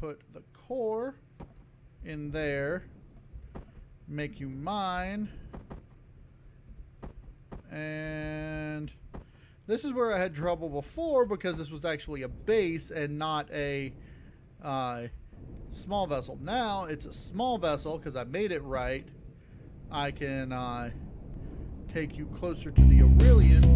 put the core in there, make you mine, and this is where I had trouble before because this was actually a base and not a small vessel. Now it's a small vessel because I made it right. I can take you closer to the Aurelian.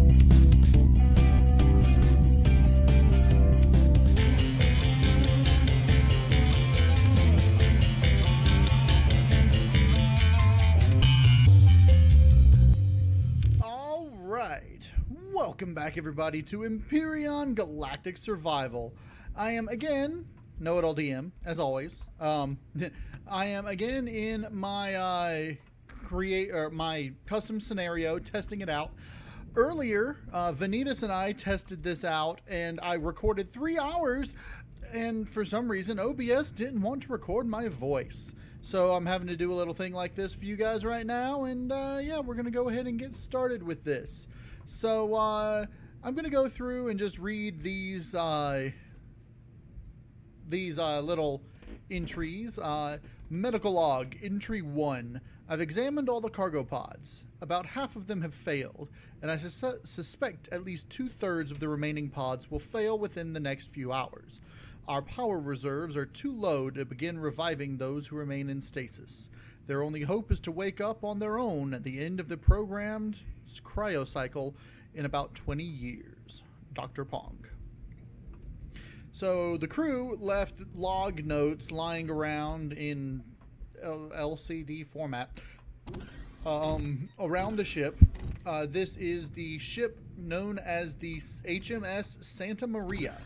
Welcome back, everybody, to Empyrion Galactic Survival. I am again KnowItAllDM, as always. I am again in my my custom scenario, testing it out. Earlier, Vanitas and I tested this out, and I recorded 3 hours, and for some reason, OBS didn't want to record my voice. So I'm having to do a little thing like this for you guys right now, and yeah, we're going to go ahead and get started with this. So I'm going to go through and just read these little entries. Medical log, entry 1. I've examined all the cargo pods. About half of them have failed, and I suspect at least 2/3 of the remaining pods will fail within the next few hours. Our power reserves are too low to begin reviving those who remain in stasis. Their only hope is to wake up on their own at the end of the programmed cryocycle in about 20 years. Dr. Pong. So the crew left log notes lying around in LCD format around the ship. This is the ship known as the HMS Santa Maria.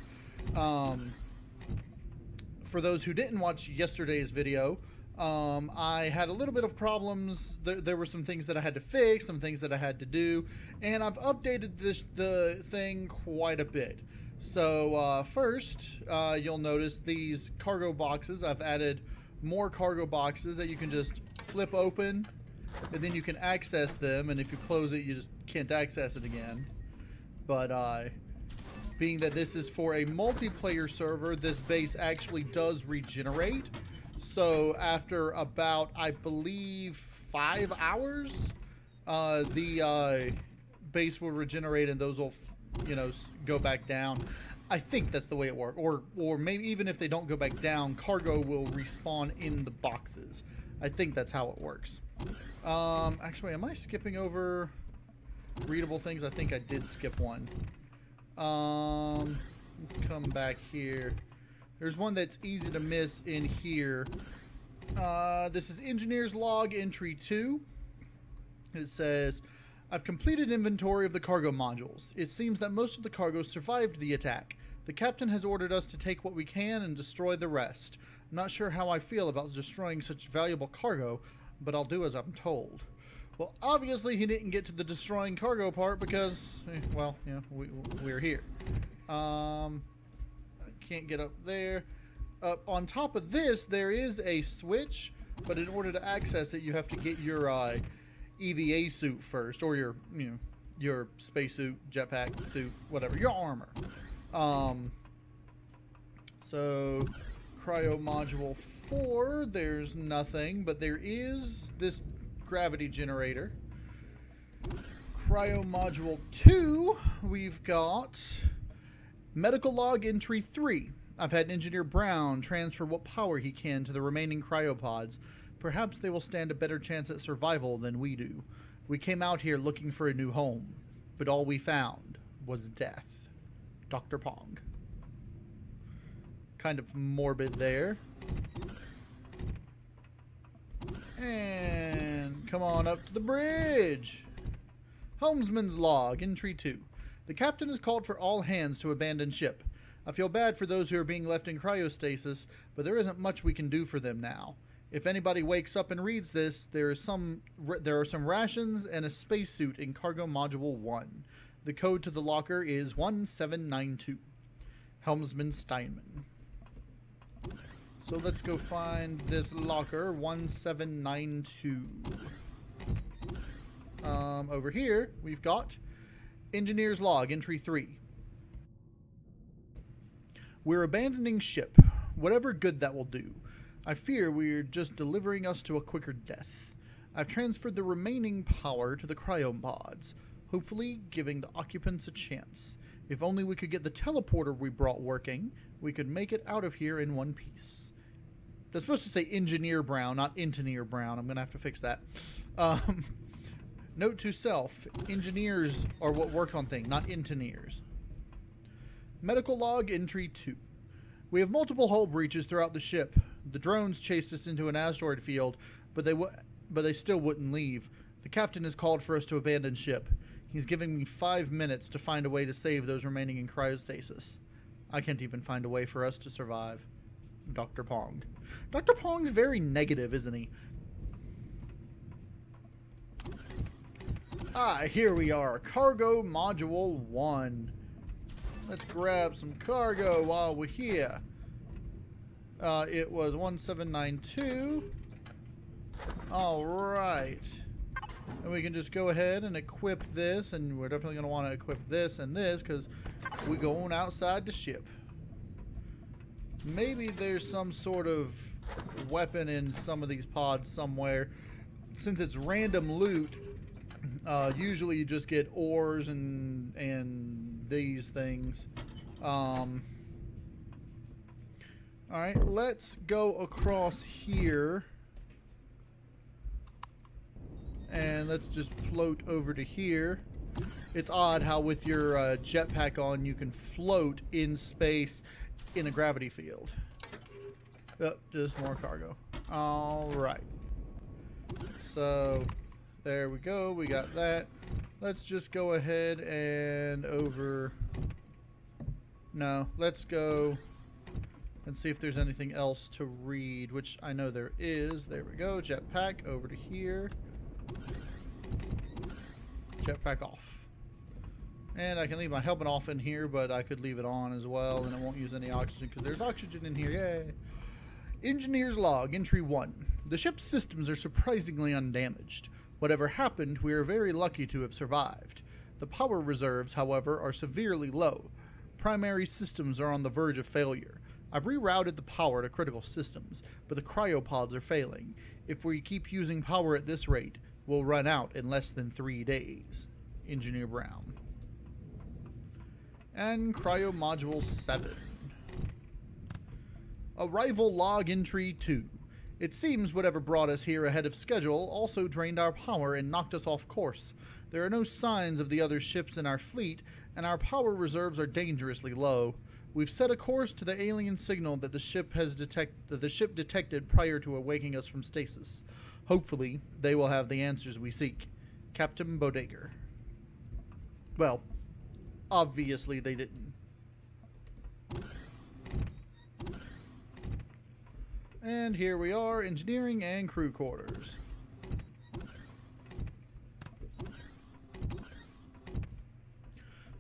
For those who didn't watch yesterday's video, I had a little bit of problems. There were some things that I had to fix, some things that I had to do, and I've updated the thing quite a bit. So first, you'll notice these cargo boxes. I've added more cargo boxes that you can just flip open, and then you can access them, and if you close it, you just can't access it again. But being that this is for a multiplayer server, this base actually does regenerate. So after about, I believe, 5 hours, the base will regenerate and those will, go back down. I think that's the way it works. Or maybe even if they don't go back down, cargo will respawn in the boxes. I think that's how it works. Actually, am I skipping over readable things? I think I did skip one. Come back here. There's one that's easy to miss in here. This is Engineer's Log Entry 2. It says, I've completed inventory of the cargo modules. It seems that most of the cargo survived the attack. The captain has ordered us to take what we can and destroy the rest. I'm not sure how I feel about destroying such valuable cargo, but I'll do as I'm told. Well, obviously he didn't get to the destroying cargo part because, well, we're here. Can't get up there. Up on top of this, there is a switch, but in order to access it, you have to get your EVA suit first, or your spacesuit, jetpack suit, whatever, your armor. So cryo module 4, there's nothing, but there is this gravity generator. Cryo module 2, we've got medical log entry 3. I've had Engineer Brown transfer what power he can to the remaining cryopods. Perhaps they will stand a better chance at survival than we do. We came out here looking for a new home, but all we found was death. Dr. Pong. Kind of morbid there. And come on up to the bridge. Helmsman's log, entry 2. The captain has called for all hands to abandon ship. I feel bad for those who are being left in cryostasis, but there isn't much we can do for them now. If anybody wakes up and reads this, there are some rations and a spacesuit in cargo module 1. The code to the locker is 1792. Helmsman Steinman. So let's go find this locker, 1792. Over here, we've got Engineer's Log, Entry 3. We're abandoning ship. whatever good that will do. I fear we're just delivering us to a quicker death. I've transferred the remaining power to the cryopods, hopefully giving the occupants a chance. If only we could get the teleporter we brought working, we could make it out of here in one piece. That's supposed to say Engineer Brown, not Engineer Brown. I'm going to have to fix that. Note to self, engineers are what work on things, not engineers. Medical log entry 2. We have multiple hull breaches throughout the ship. The drones chased us into an asteroid field, but they still wouldn't leave. The captain has called for us to abandon ship. He's giving me 5 minutes to find a way to save those remaining in cryostasis. I can't even find a way for us to survive. Dr. Pong. Dr. Pong's very negative, isn't he? Here we are. Cargo Module 1. Let's grab some cargo while we're here. It was 1792. Alright. And we can just go ahead and equip this, and we're definitely going to want to equip this and this, because we're going outside the ship. Maybe there's some sort of weapon in some of these pods somewhere. Since it's random loot, usually you just get ores and these things. Alright, let's go across here. And let's just float over to here. It's odd how with your jetpack on you can float in space in a gravity field. Oh, just more cargo. Alright. So, there we go. We got that. Let's just go ahead and over... No, let's go and see if there's anything else to read, which I know there is. There we go. Jetpack over to here. Jetpack off. And I can leave my helmet off in here, but I could leave it on as well, and it won't use any oxygen because there's oxygen in here. Yay! Engineer's log, entry 1. The ship's systems are surprisingly undamaged. Whatever happened, we are very lucky to have survived. The power reserves, however, are severely low. Primary systems are on the verge of failure. I've rerouted the power to critical systems, but the cryopods are failing. If we keep using power at this rate, we'll run out in less than 3 days. Engineer Brown. And Cryo Module 7. Arrival log entry 2. It seems whatever brought us here ahead of schedule also drained our power and knocked us off course. There are no signs of the other ships in our fleet, and our power reserves are dangerously low. We've set a course to the alien signal that the ship detected prior to awaking us from stasis. Hopefully, they will have the answers we seek. Captain Bodeger. Well, obviously they didn't. And here we are, engineering and crew quarters.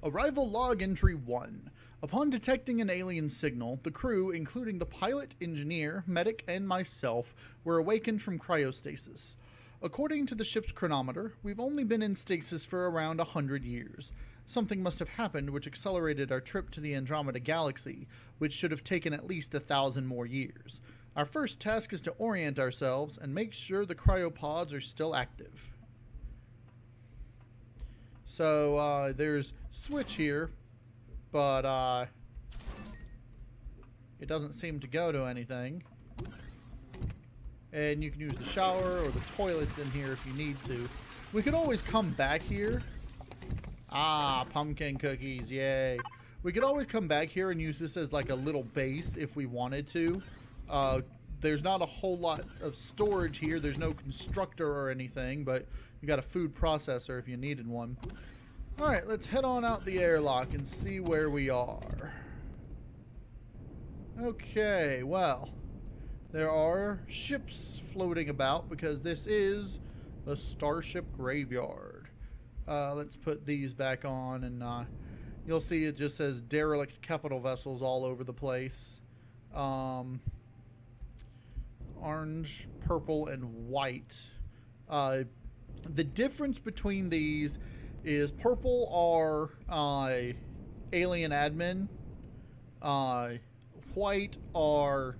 Arrival log entry 1. Upon detecting an alien signal, the crew, including the pilot, engineer, medic, and myself, were awakened from cryostasis. According to the ship's chronometer, we've only been in stasis for around 100 years. Something must have happened which accelerated our trip to the Andromeda Galaxy, which should have taken at least 1,000 more years. Our first task is to orient ourselves and make sure the cryopods are still active. So, there's switch here, but it doesn't seem to go to anything. And you can use the shower or the toilets in here if you need to. We could always come back here. Ah, pumpkin cookies, yay. We could always come back here and use this as like a little base if we wanted to. There's not a whole lot of storage here. There's no constructor or anything, but you got a food processor if you needed one. Alright, let's head on out the airlock and see where we are. Okay, well, there are ships floating about because this is the Starship Graveyard. Let's put these back on, and you'll see it just says derelict capital vessels all over the place. Orange, purple, and white. The difference between these is purple are alien admin, white are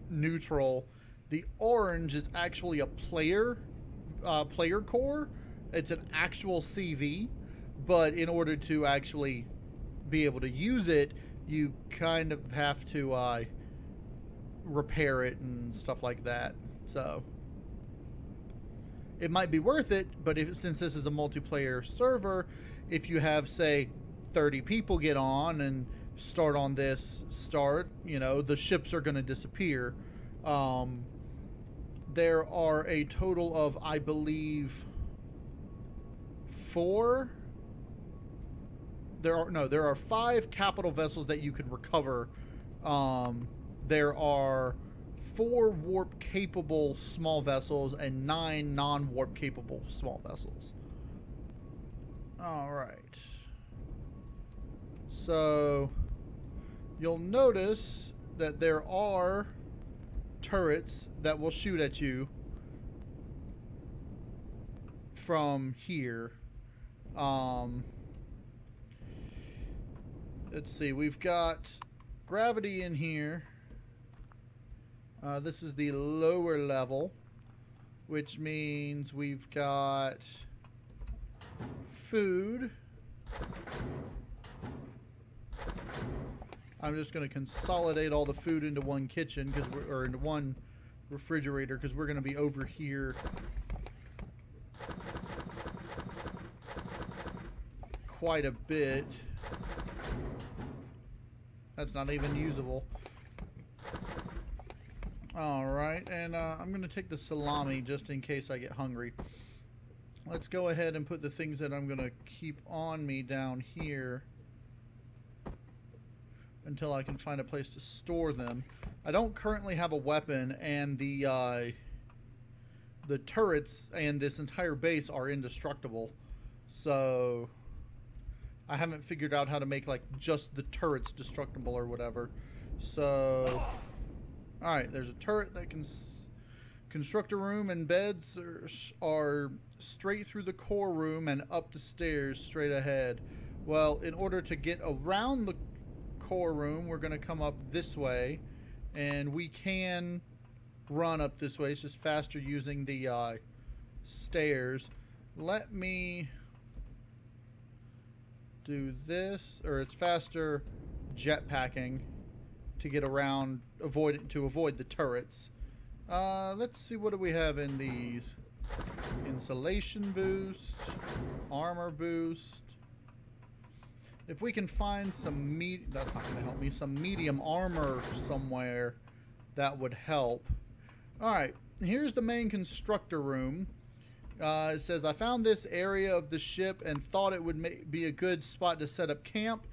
neutral. The orange is actually a player core. It's an actual CV, but in order to actually be able to use it, you kind of have to repair it and stuff like that. So it might be worth it, but since this is a multiplayer server, if you have, say, 30 people get on and start on this you know, the ships are going to disappear. There are a total of, I believe, 4. There are 5 capital vessels that you can recover. There are 4 warp capable small vessels and 9 non-warp capable small vessels. All right. So you'll notice that there are turrets that will shoot at you from here. Let's see, we've got gravity in here. This is the lower level, which means we've got food. I'm just going to consolidate all the food into one kitchen, or into one refrigerator, because we're going to be over here quite a bit. That's not even usable. Alright, and I'm going to take the salami just in case I get hungry. Let's go ahead and put the things that I'm going to keep on me down here until I can find a place to store them. I don't currently have a weapon, and the turrets and this entire base are indestructible. So I haven't figured out how to make, like, just the turrets destructible or whatever. So, alright, there's a turret that can construct a room, and beds are straight through the core room and up the stairs straight ahead. Well, in order to get around the core room, we're going to come up this way, and we can run up this way. It's just faster using the stairs. Let me do this, or it's faster jetpacking to get around, to avoid the turrets. Let's see, what do we have in these? Insulation boost, armor boost. If we can find some that's not going to help me, some medium armor somewhere, that would help. Alright, here's the main constructor room. It says, I found this area of the ship and thought it would be a good spot to set up camp.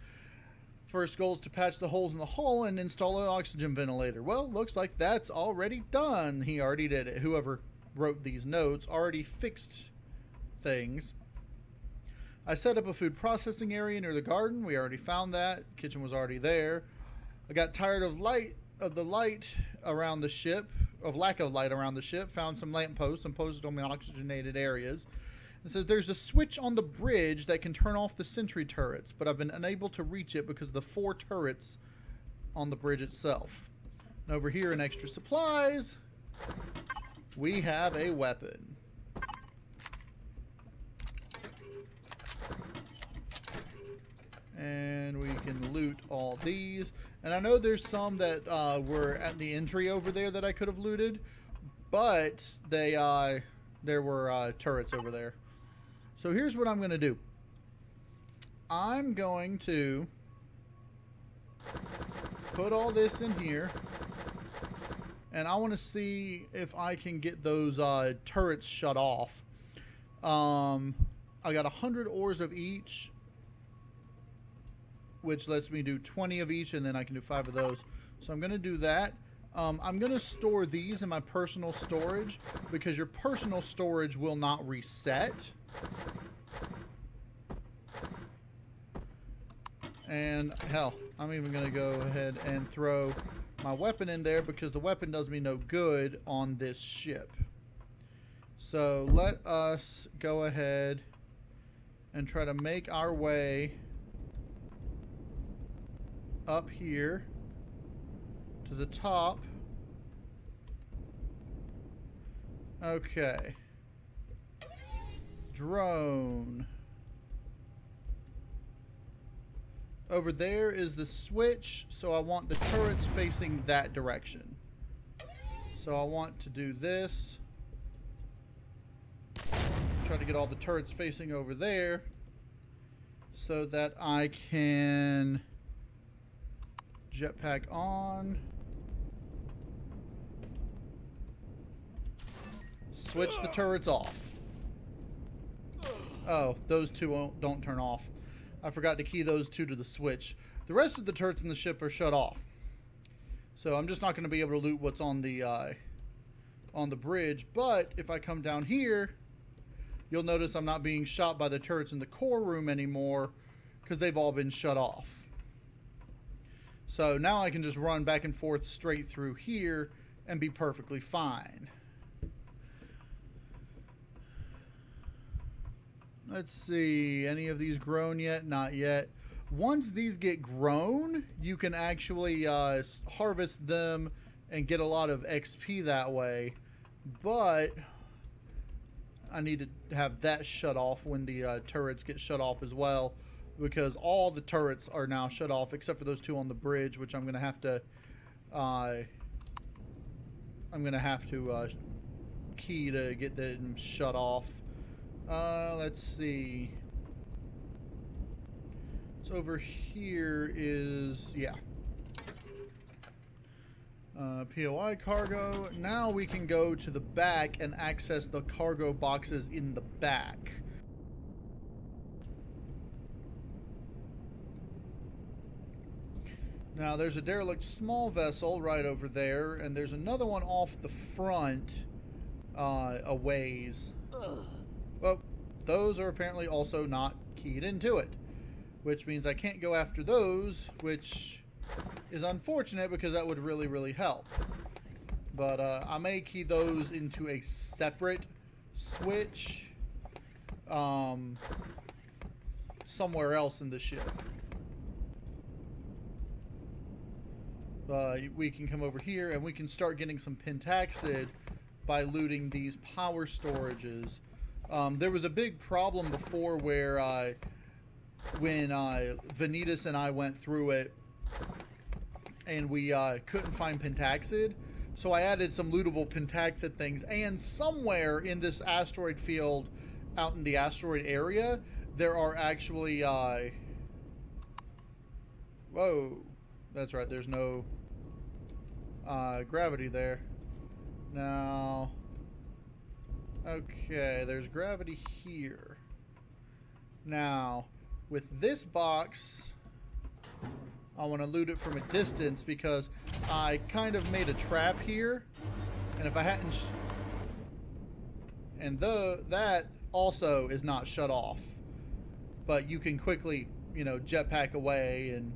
First goal is to patch the holes in the hull and install an oxygen ventilator. Well, looks like that's already done. He already did it. Whoever wrote these notes already fixed things. I set up a food processing area near the garden. We already found that. Kitchen was already there. I got tired of the light around the ship, of lack of light around the ship. Found some lampposts and posted them in oxygenated areas. It says there's a switch on the bridge that can turn off the sentry turrets, but I've been unable to reach it because of the 4 turrets on the bridge itself. And over here in extra supplies, we have a weapon. And we can loot all these. And I know there's some that were at the entry over there that I could have looted, but there were turrets over there. So here's what I'm going to do. I'm going to put all this in here, and I want to see if I can get those turrets shut off. I got 100 ores of each, which lets me do 20 of each, and then I can do 5 of those. So I'm going to do that. I'm going to store these in my personal storage, because your personal storage will not reset. And hell, I'm even going to go ahead and throw my weapon in there, because the weapon does me no good on this ship. So let us go ahead and try to make our way up here to the top. Okay. Drone. Over there is the switch, so I want the turrets facing that direction. So I want to do this. Try to get all the turrets facing over there so that I can jetpack on. Switch the turrets off. Oh, those two don't turn off. I forgot to key those two to the switch. The rest of the turrets in the ship are shut off. So I'm just not going to be able to loot what's on the bridge. But if I come down here, you'll notice I'm not being shot by the turrets in the core room anymore because they've all been shut off. So now I can just run back and forth straight through here and be perfectly fine. Let's see, any of these grown yet? Not yet. Once these get grown, you can actually harvest them and get a lot of XP that way. But I need to have that shut off when the turrets get shut off as well, because all the turrets are now shut off except for those two on the bridge, which I'm gonna have to key to get them shut off. Let's see. So over here is, yeah. POI cargo. Now we can go to the back and access the cargo boxes in the back. Now there's a derelict small vessel right over there, and there's another one off the front a ways. Well, those are apparently also not keyed into it, which means I can't go after those, which is unfortunate because that would really, really help. But I may key those into a separate switch somewhere else in the ship. We can come over here and we can start getting some pentaxid by looting these power storages. There was a big problem before where when Vanitas and I went through it and we couldn't find pentaxid, so I added some lootable pentaxid things, and somewhere in this asteroid field out in the asteroid area there are actually whoa, that's right, there's no gravity there. Now okay, there's gravity here. Now, with this box, I want to loot it from a distance because I kind of made a trap here. And if I hadn't... that also is not shut off. But you can quickly, you know, jetpack away, and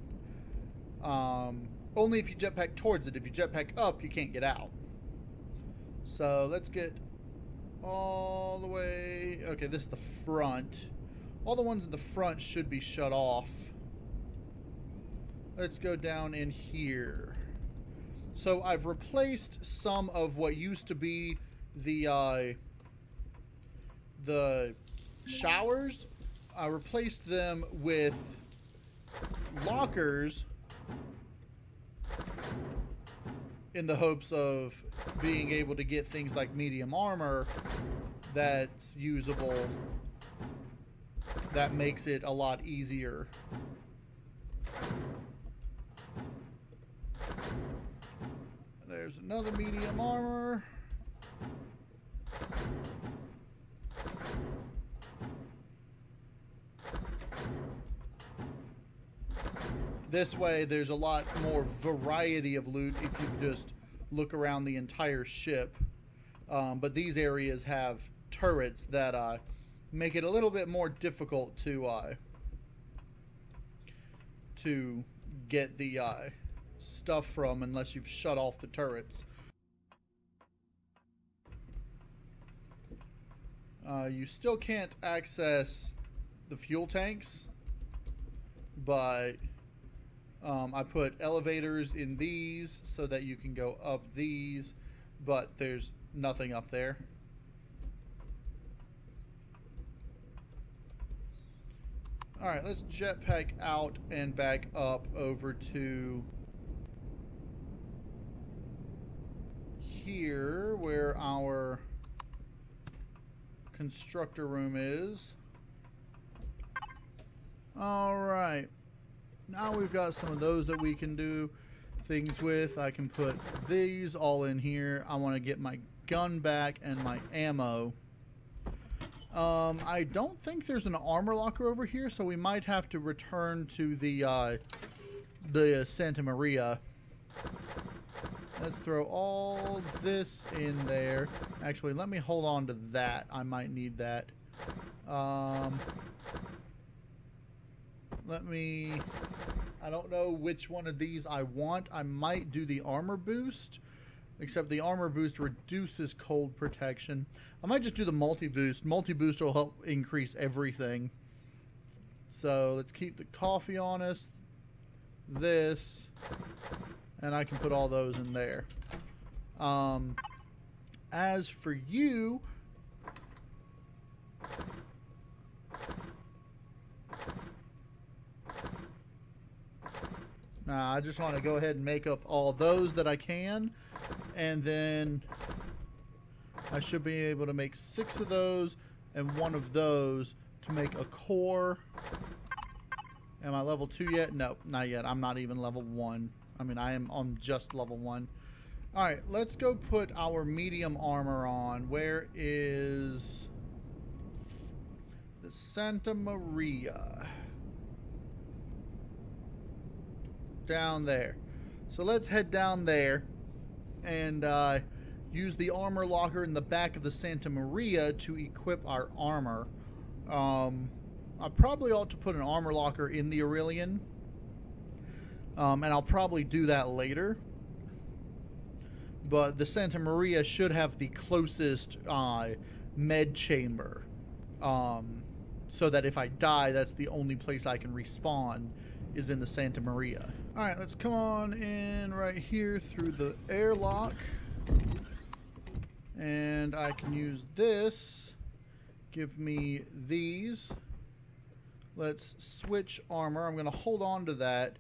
only if you jetpack towards it. If you jetpack up, you can't get out. So, let's get all the way... Okay, this is the front. All the ones in the front should be shut off. Let's go down in here. So I've replaced some of what used to be the showers. I replaced them with lockers in the hopes of being able to get things like medium armor that's usable, that makes it a lot easier. There's another medium armor. This way there's a lot more variety of loot if you just look around the entire ship. But these areas have turrets that make it a little bit more difficult to get the stuff from unless you've shut off the turrets. You still can't access the fuel tanks, but I put elevators in these so that you can go up these, but there's nothing up there. Alright, let's jetpack out and back up over to here where our constructor room is. Alright. Now we've got some of those that we can do things with. I can put these all in here. I want to get my gun back and my ammo. I don't think there's an armor locker over here, so we might have to return to the Santa Maria. Let's throw all this in there. Actually, let me hold on to that. I might need that. I don't know which one of these I want. I might do the armor boost, except the armor boost reduces cold protection. I might just do the multi-boost. Multi-boost will help increase everything. So let's keep the coffee on us. This. And I can put all those in there. As for you... Nah, I just want to go ahead and make up all those that I can. And then I should be able to make 6 of those and 1 of those to make a core. Am I level 2 yet? No, not yet. I'm not even level 1. I mean, I am on just level 1. Alright, let's go put our medium armor on. Where is the Santa Maria? Down there. So let's head down there and use the armor locker in the back of the Santa Maria to equip our armor. I probably ought to put an armor locker in the Empyrion, and I'll probably do that later. But the Santa Maria should have the closest med chamber, so that if I die, that's the only place I can respawn is in the Santa Maria. Alright, let's come on in right here through the airlock. And I can use this. Give me these. Let's switch armor. I'm going to hold on to that,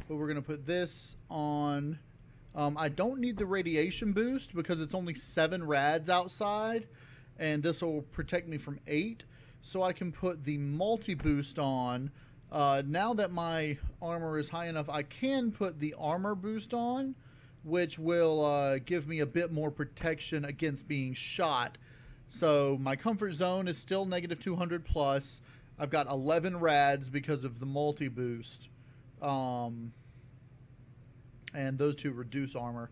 but we're going to put this on. I don't need the radiation boost because it's only 7 rads outside, and this will protect me from 8. So I can put the multi-boost on. Now that my armor is high enough, I can put the armor boost on, which will give me a bit more protection against being shot. So my comfort zone is still negative 200 plus. I've got 11 rads because of the multi-boost. And those two reduce armor.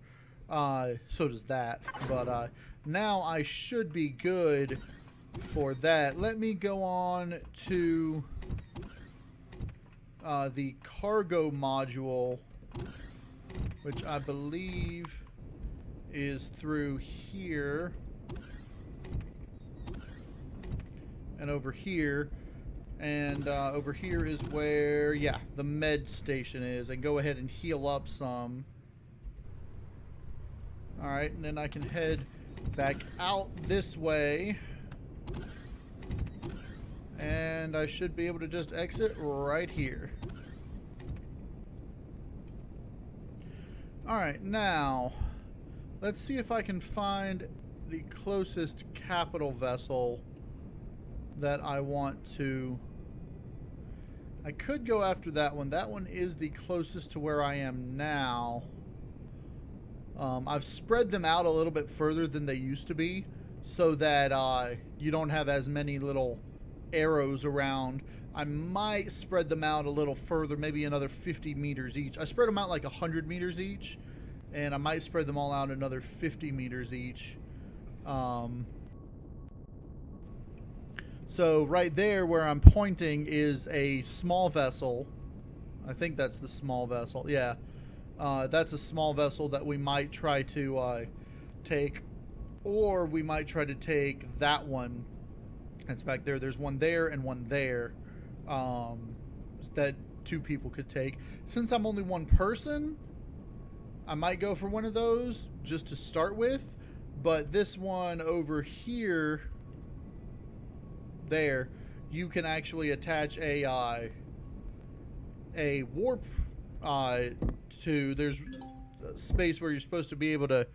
So does that. But now I should be good for that. Let me go on to the cargo module, which I believe is through here and over here. And over here is where, yeah, the med station is. And go ahead and heal up some. Alright, and then I can head back out this way. And I should be able to just exit right here. Alright, now, let's see if I can find the closest capital vessel that I want to... I could go after that one. That one is the closest to where I am now. I've spread them out a little bit further than they used to be, so that you don't have as many little arrows around. I might spread them out a little further, maybe another 50 meters each. I spread them out like 100 meters each, and I might spread them all out another 50 meters each. So right there where I'm pointing is a small vessel. I think that's the small vessel. Yeah. That's a small vessel that we might try to take, or we might try to take that one that's back there. There's one there and one there that 2 people could take. Since I'm only 1 person, I might go for one of those just to start with. But this one over here, there, you can actually attach a warp to. There's a space where you're supposed to be able to.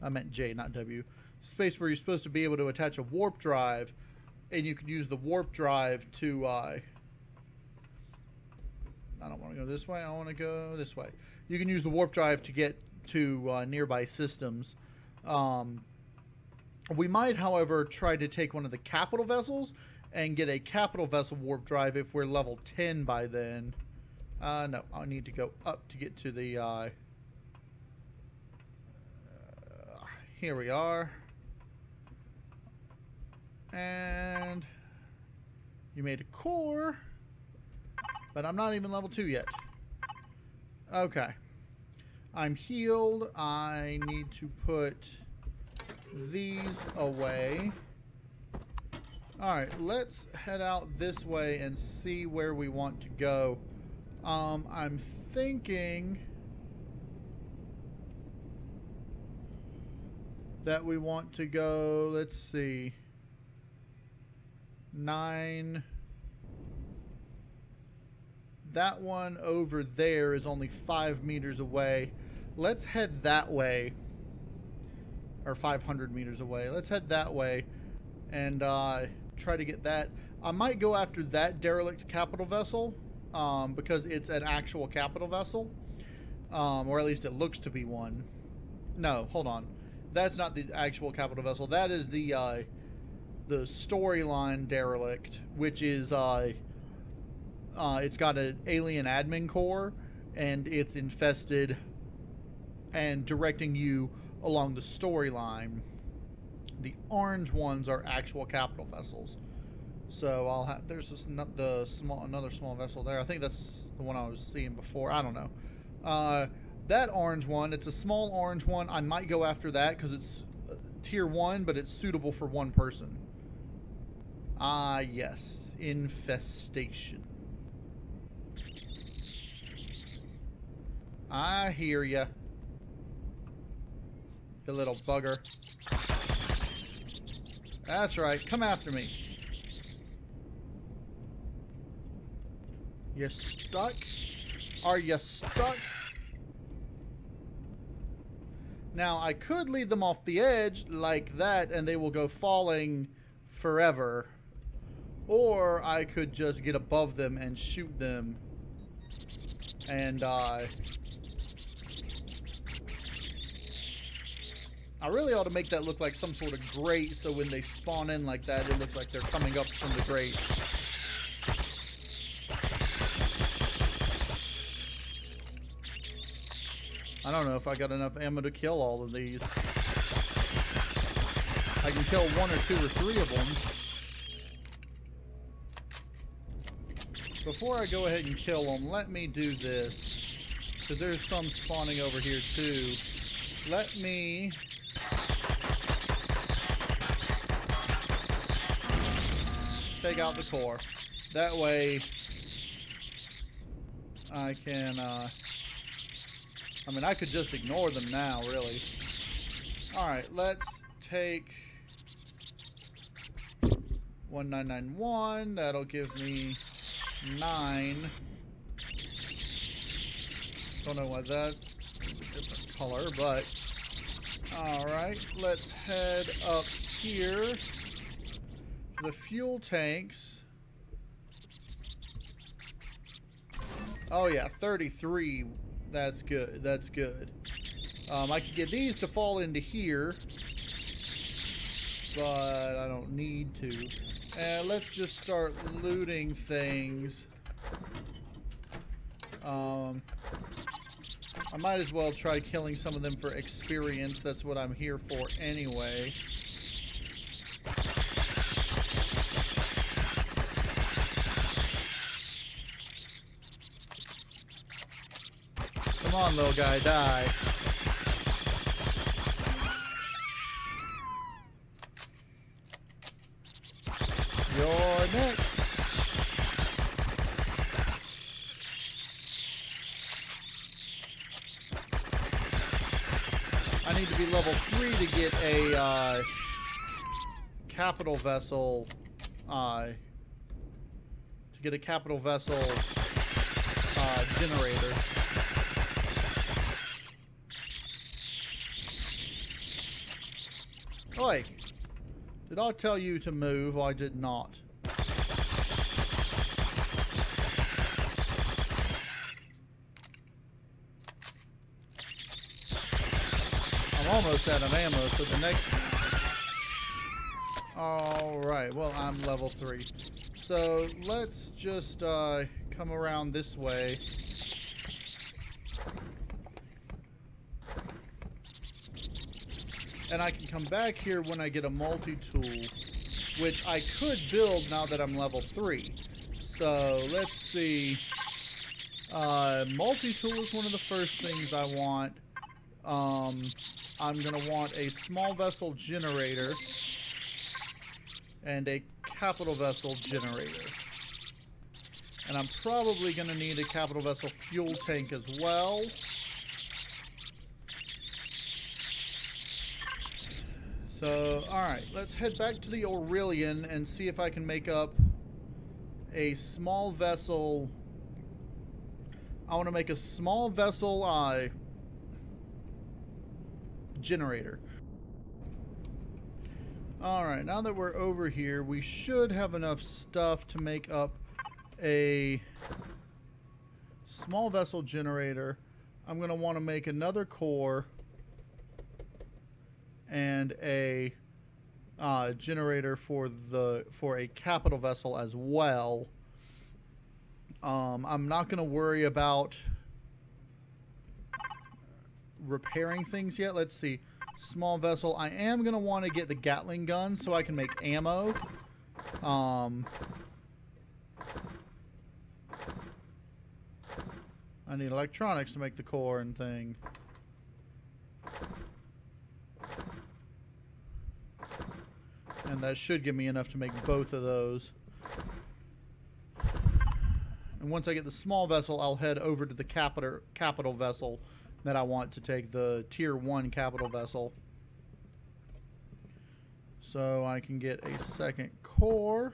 I meant J, not W. Space where you're supposed to be able to attach a warp drive, and you can use the warp drive to. I don't want to go this way. I want to go this way. You can use the warp drive to get to nearby systems. We might, however, try to take one of the capital vessels and get a capital vessel warp drive if we're level 10 by then. No, I need to go up to get to the... here we are. And you made a core, but I'm not even level 2 yet. Okay. I'm healed. I need to put these away. Alright, let's head out this way and see where we want to go. I'm thinking that we want to go, let's see, 9. That one over there is only 5 meters away. Let's head that way. Or 500 meters away. Let's head that way and try to get that. I might go after that derelict capital vessel because it's an actual capital vessel. Or at least it looks to be one. No, hold on. That's not the actual capital vessel. That is the storyline derelict, which is it's got an alien admin core, and it's infested and directing you along the storyline. The orange ones are actual capital vessels. So I'll have there's this another small vessel there. I think that's the one I was seeing before. I don't know. That orange one, it's a small orange one. I might go after that because it's tier 1, but it's suitable for 1 person. Ah, yes. Infestation. I hear ya. You little bugger. That's right. Come after me. You stuck? Are you stuck? Now, I could lead them off the edge like that, and they will go falling forever. Or I could just get above them and shoot them and die. I really ought to make that look like some sort of grate, so when they spawn in like that, it looks like they're coming up from the grate. I don't know if I got enough ammo to kill all of these. I can kill 1 or 2 or 3 of them. Before I go ahead and kill them, let me do this. Because there's some spawning over here too. Let me... take out the core. That way I can, I mean, I could just ignore them now, really. Alright, let's take 1991. That'll give me 9. Don't know why that's a different color, but alright, let's head up here. The fuel tanks. Oh yeah, 33. That's good. That's good. I could get these to fall into here, but I don't need to. And let's just start looting things. I might as well try killing some of them for experience. That's what I'm here for anyway. Come on, little guy, die. You're next. need to be level 3 to get a capital vessel. To get a capital vessel generator. Oi! Did I tell you to move? I did not. I'm almost out of ammo, so the next... Alright, well, I'm level 3. So, let's just come around this way. And I can come back here when I get a multi-tool, which I could build now that I'm level 3. So, let's see. Multi-tool is one of the first things I want. I'm going to want a small vessel generator and a capital vessel generator. And I'm probably going to need a capital vessel fuel tank as well. So, alright, let's head back to the Aurelian and see if I can make up a small vessel. I want to make a small vessel generator. Alright, now that we're over here, we should have enough stuff to make up a small vessel generator. I'm going to want to make another core and a generator for a capital vessel as well. I'm not going to worry about repairing things yet. Let's see. Small vessel. I am going to want to get the Gatling gun so I can make ammo. I need electronics to make the core and thing. And that should give me enough to make both of those. And once I get the small vessel, I'll head over to the capital vessel that I want to take, the tier 1 capital vessel. So I can get a second core.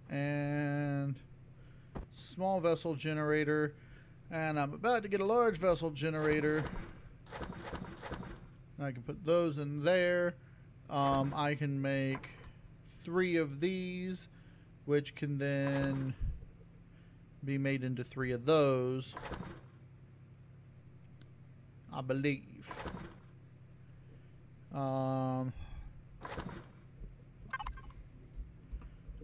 And small vessel generator. And I'm about to get a large vessel generator. And I can put those in there. I can make 3 of these, which can then be made into 3 of those, I believe. I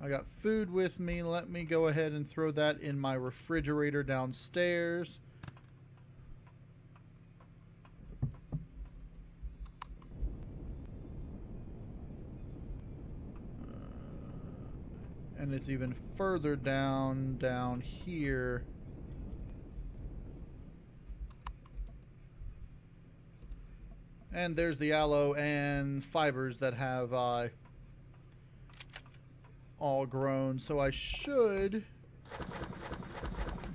got food with me. Let me go ahead and throw that in my refrigerator downstairs. And it's even further down here. And there's the aloe and fibers that have all grown. So I should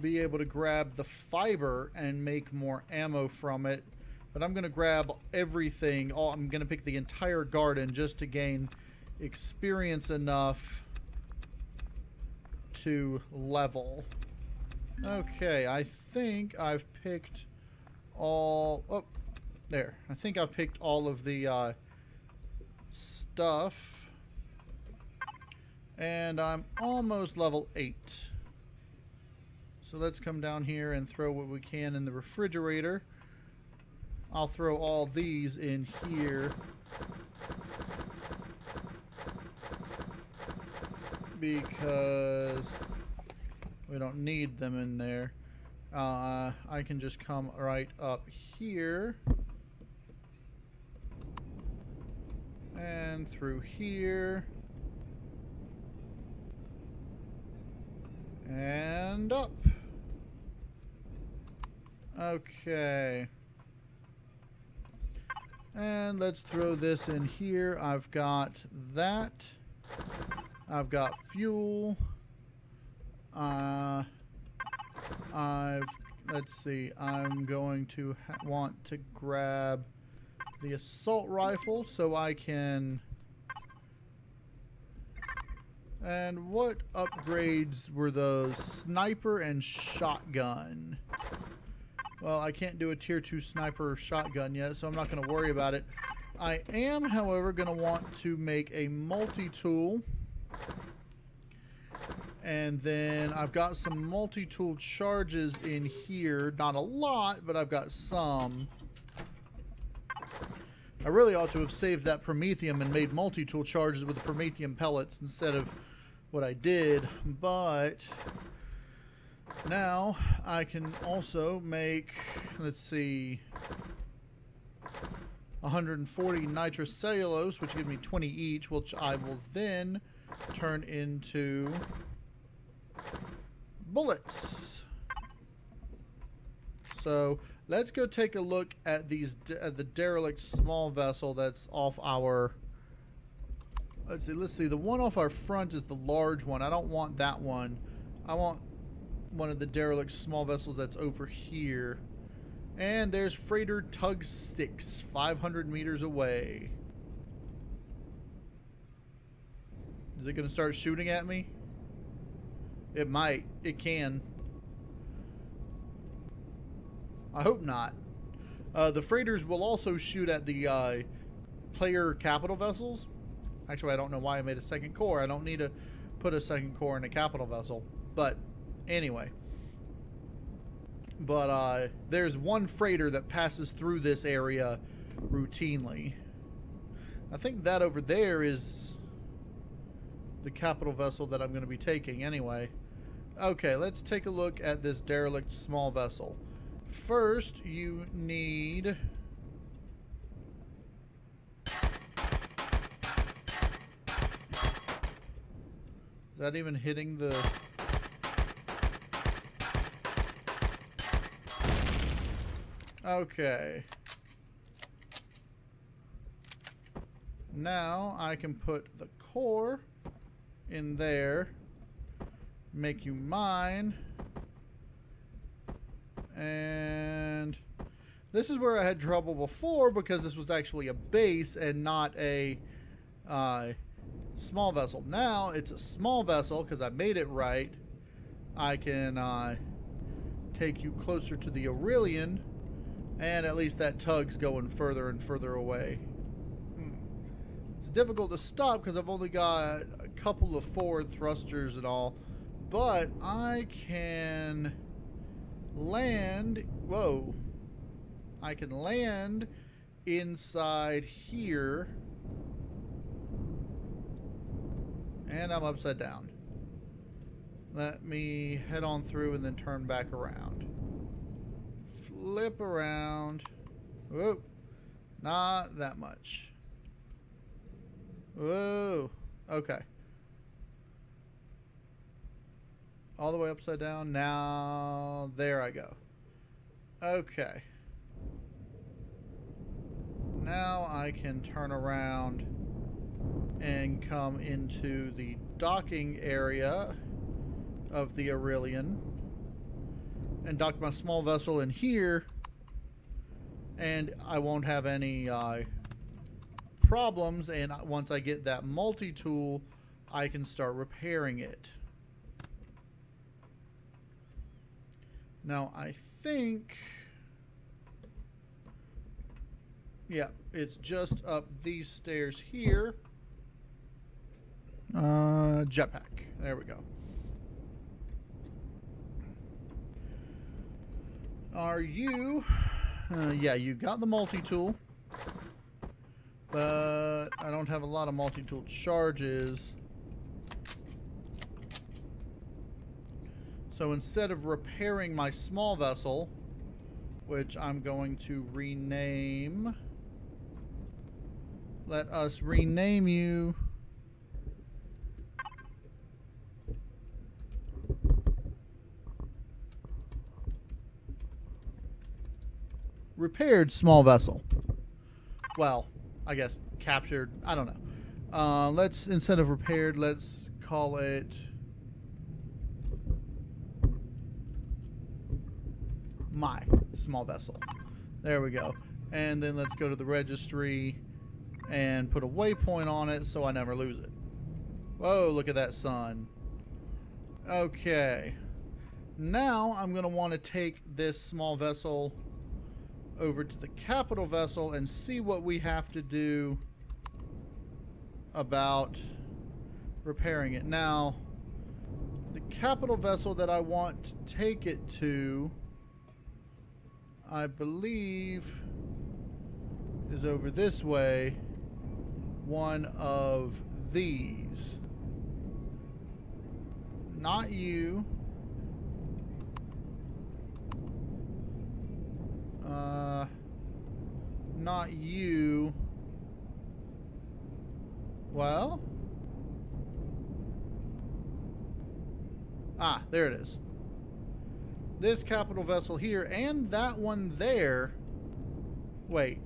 be able to grab the fiber and make more ammo from it. But I'm going to grab everything. I'm going to pick the entire garden just to gain experience enough to level. Okay, I think I've picked all... Oh, there. I think I've picked all of the stuff. And I'm almost level 8. So let's come down here and throw what we can in the refrigerator. I'll throw all these in here. Because we don't need them in there. I can just come right up here and through here and up. Okay. And let's throw this in here. I've got that. I've got fuel. let's see. I'm going to want to grab the assault rifle so I can... And what upgrades were those? Sniper and shotgun. Well, I can't do a tier 2 sniper or shotgun yet, so I'm not going to worry about it. I am, however, going to want to make a multi-tool. And then I've got some multi-tool charges in here. Not a lot, but I've got some. I really ought to have saved that Promethium and made multi-tool charges with the Promethium pellets instead of what I did. But now I can also make, let's see, 140 nitrous cellulose, which gives me 20 each, which I will then turn into bullets. So let's go take a look at these the derelict small vessel that's off our... Let's see. The one off our front is the large one. I don't want that one. I want one of the derelict small vessels that's over here. And there's Freighter Tug 6, 500 meters away. Is it going to start shooting at me? It might. It can. I hope not. The freighters will also shoot at the player capital vessels. Actually, I don't know why I made a second core. I don't need to put a second core in a capital vessel. But anyway. But there's one freighter that passes through this area routinely. I think that over there is the capital vessel that I'm going to be taking anyway. Okay, let's take a look at this derelict small vessel. First, you need... Is that even hitting the... Okay. Now I can put the core in there, make you mine, and this is where I had trouble before because this was actually a base and not a small vessel. Now it's a small vessel because I made it right. I can take you closer to the Aurelian, and at least that tug's going further and further away. It's difficult to stop because I've only got a couple of forward thrusters and all, but I can land... Whoa. I can land inside here, and I'm upside down. Let me head on through and then turn back around. Flip around. Whoa. Not that much. Whoa. Okay. All the way upside down. Now, there I go. Okay. Now I can turn around and come into the docking area of the Aurelian and dock my small vessel in here, and I won't have any problems, and once I get that multi-tool I can start repairing it. Now I think, yeah, it's just up these stairs here. Jetpack, there we go. Are you yeah, you got the multi-tool, but I don't have a lot of multi-tool charges. So instead of repairing my small vessel, which I'm going to rename, let us rename you repaired small vessel. Well, I guess captured. I don't know. Let's, instead of repaired, let's call it my small vessel. There we go. And then let's go to the registry and put a waypoint on it so I never lose it. Whoa, look at that sun. Okay. Now I'm going to want to take this small vessel over to the capital vessel and see what we have to do about repairing it. Now, the capital vessel that I want to take it to, I believe, is over this way. One of these. Not you. Not you. Well? Ah, there it is. This capital vessel here and that one there. Wait,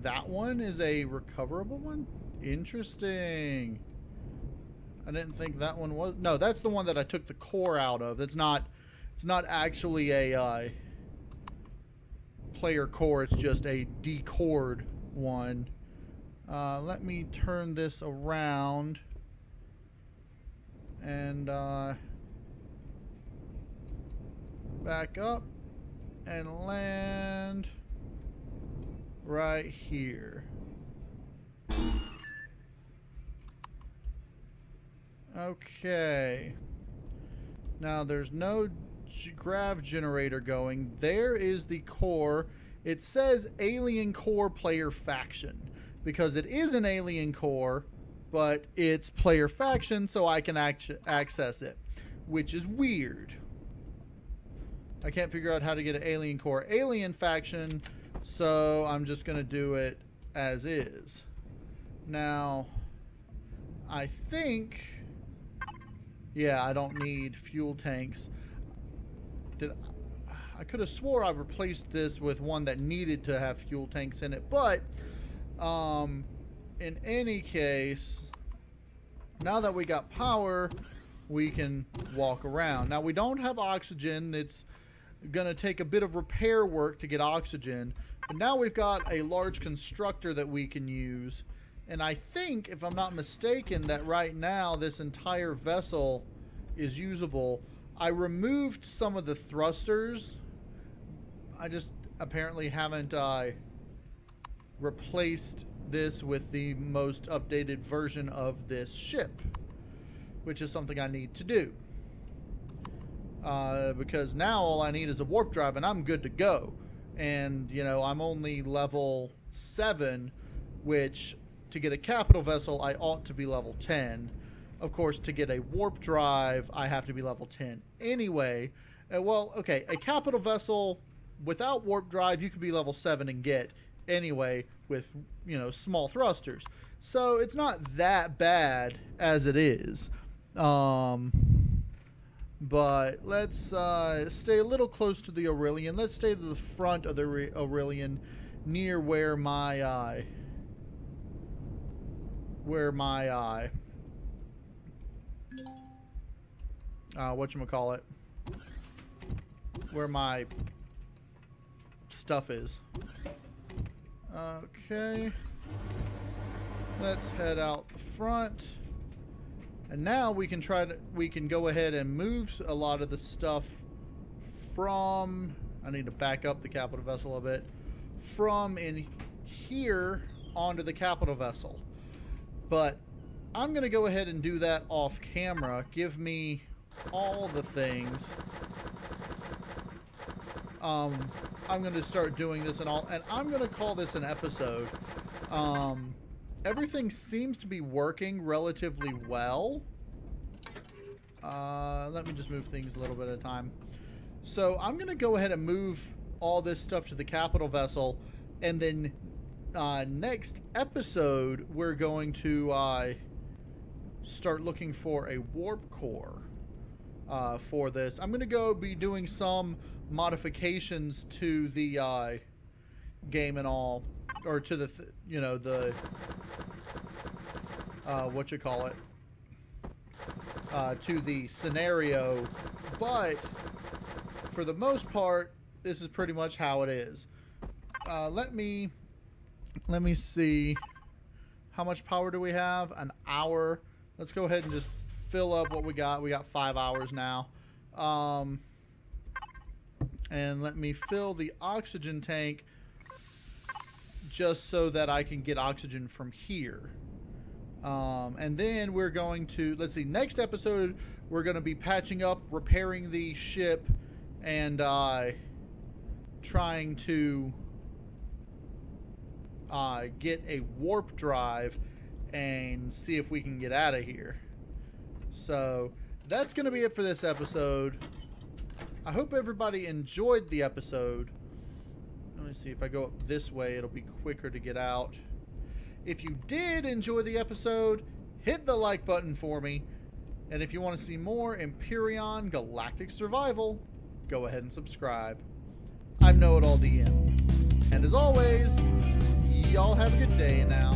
that one is a recoverable one? Interesting. I didn't think that one was. No, that's the one that I took the core out of. It's not actually a player core. It's just a decored one. Let me turn this around and back up and land right here. Okay. Now there's no grav generator going. There is the core. It says alien core player faction because it is an alien core, but it's player faction, so I can access it, which is weird. I can't figure out how to get an alien core alien faction, so I'm just going to do it as is. Now, I think, yeah, I don't need fuel tanks. I could have swore I replaced this with one that needed to have fuel tanks in it, but in any case, now that we got power, we can walk around. Now, we don't have oxygen. It's gonna take a bit of repair work to get oxygen, but now we've got a large constructor that we can use, and I think, if I'm not mistaken, that right now this entire vessel is usable. I removed some of the thrusters. I just apparently haven't replaced this with the most updated version of this ship, which is something I need to do. Because now all I need is a warp drive and I'm good to go. And, you know, I'm only level 7, which to get a capital vessel, I ought to be level 10. Of course, to get a warp drive, I have to be level 10 anyway. Well, okay, a capital vessel without warp drive, you could be level 7 and get anyway with, you know, small thrusters. So it's not that bad as it is. But let's stay a little close to the Aurelian. Let's stay to the front of the Aurelian, near where my whatchamacallit, where my stuff is. Okay, let's head out the front. And now we can go ahead and move a lot of the stuff from, I need to back up the capital vessel a bit, from in here onto the capital vessel. But I'm going to go ahead and do that off camera. Give me all the things. I'm going to start doing this and I'm going to call this an episode. Everything seems to be working relatively well. Let me just move things a little bit at a time. So I'm going to go ahead and move all this stuff to the capital vessel, and then next episode we're going to start looking for a warp core for this. I'm going to be doing some modifications to the game and all, or to the to the scenario, but for the most part this is pretty much how it is. Let me see. How much power do we have? An hour. Let's go ahead and just fill up what we got. We got 5 hours now. And let me fill the oxygen tank just so that I can get oxygen from here. And then we're going to, let's see, next episode, we're going to be patching up, repairing the ship, and trying to get a warp drive and see if we can get out of here. So that's going to be it for this episode. I hope everybody enjoyed the episode. Let me see, if I go up this way, it'll be quicker to get out. If you did enjoy the episode, hit the like button for me. And if you want to see more Empyrion Galactic Survival, go ahead and subscribe. I'm KnowItAllDM. And as always, y'all have a good day now.